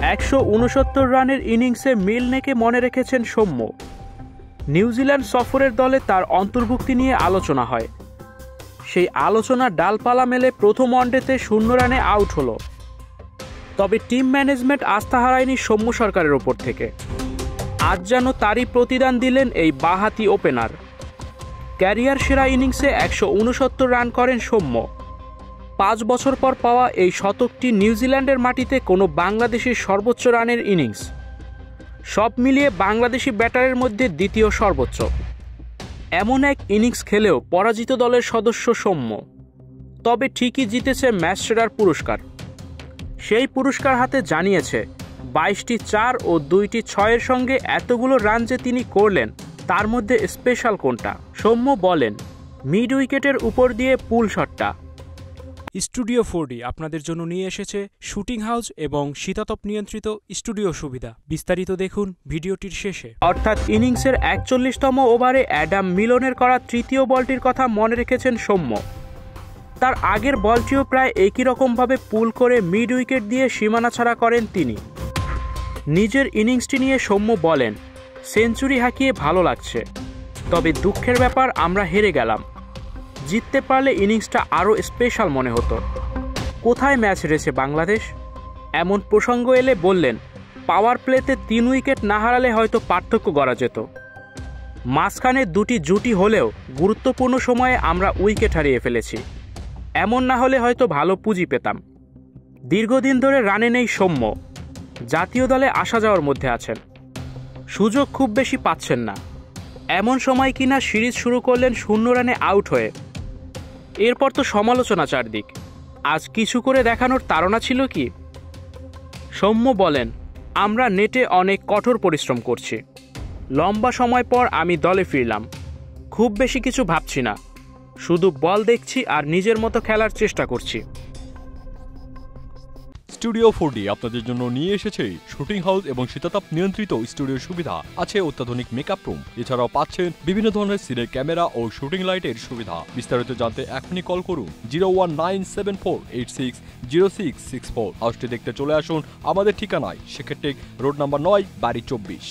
169 রানের ইনিংসে মিলনেকে মনে রেখেছেন সৌম্য। নিউজিল্যান্ড সফরের দলে তার অন্তর্ভুক্তি নিয়ে আলোচনা হয়। সেই আলোচনা ডালপালা মেলে প্রথম ওয়ানডেতে 0 রানে আউট হলো। তবে টিম ম্যানেজমেন্ট আস্থা হারায়নি সৌম্য সরকারের ওপর থেকে। আজ যেন তারই প্রতিদান দিলেন এই বাঁহাতি ওপেনার। ক্যারিয়ার সেরা ইনিংসে 169 রান করেন সৌম্য। 5 বছর পর পাওয়া এই শতকটি নিউজিল্যান্ডের মাটিতে কোনো বাংলাদেশের সর্বোচ্চ রানের ইনিংস। সব মিলিয়ে বাংলাদেশি ব্যাটারের মধ্যে দ্বিতীয় সর্বোচ্চ। এমন এক ইনিংস খেলেও পরাজিত দলের সদস্য সৌম্য। তবে ঠিকই জিতেছে ম্যাচ সেরার পুরস্কার। সেই পুরস্কার হাতে জানিয়েছে 22টি 4 ও 2টি 6-এর সঙ্গে এতগুলো রান যে তিনি করলেন তার মধ্যে স্পেশাল কোনটা। সৌম্য বলেন, মিড উইকেটের উপর দিয়ে পুল শটটা। স্টুডিও 4D আপনাদের জন্য নিয়ে এসেছে শুটিং হাউস এবং শীতাতপ নিয়ন্ত্রিত স্টুডিও সুবিধা। বিস্তারিত দেখুন ভিডিওটির শেষে। অর্থাৎ ইনিংসের 41তম ওভারে অ্যাডাম মিলনের করা তৃতীয় বলটির কথা মনে রেখেছেন সৌম্য। তার আগের বলটিও প্রায় একই রকমভাবে পুল করে মিড উইকেট দিয়ে সীমানা ছাড়া করেন তিনি। নিজের ইনিংসটি নিয়ে সৌম্য বলেন, সেঞ্চুরি হাঁকিয়ে ভালো লাগছে, তবে দুঃখের ব্যাপার আমরা হেরে গেলাম। জিততে পারলে ইনিংসটা আরও স্পেশাল মনে হতো। কোথায় ম্যাচ হেরেছে বাংলাদেশ? এমন প্রসঙ্গ এলে বললেন, পাওয়ার প্লেতে 3 উইকেট না হারালে হয়তো পার্থক্য গড়া যেত। মাঝখানে 2টি জুটি হলেও গুরুত্বপূর্ণ সময়ে আমরা উইকেট হারিয়ে ফেলেছি। এমন না হলে হয়তো ভালো পুঁজি পেতাম। দীর্ঘদিন ধরে রানে নেই সৌম্য। জাতীয় দলে আসা যাওয়ার মধ্যে আছেন, সুযোগ খুব বেশি পাচ্ছেন না। এমন সময় কিনা সিরিজ শুরু করলেন 0 রানে আউট হয়ে। এরপর তো সমালোচনা চারদিক। আজ কিছু করে দেখানোর তাড়না ছিল কি? সৌম্য বলেন, আমরা নেটে অনেক কঠোর পরিশ্রম করছি। লম্বা সময় পর আমি দলে ফিরলাম। খুব বেশি কিছু ভাবছি না, শুধু বল দেখছি আর নিজের মতো খেলার চেষ্টা করছি। স্টুডিও 4D আপনাদের জন্য নিয়ে এসেছে শুটিং হাউস এবং শীতাতাপ নিয়ন্ত্রিত স্টুডিও সুবিধা। আছে অত্যাধুনিক মেকআপ রুম, এছাড়াও পাচ্ছেন বিভিন্ন ধরনের সিনের ক্যামেরা ও শুটিং লাইটের সুবিধা। বিস্তারিত জানতে এখনই কল করুন 01974860664। হাউসটি দেখতে চলে আসুন আমাদের ঠিকানায় শেখেরটেক রোড নাম্বার 9, বাড়ি 24।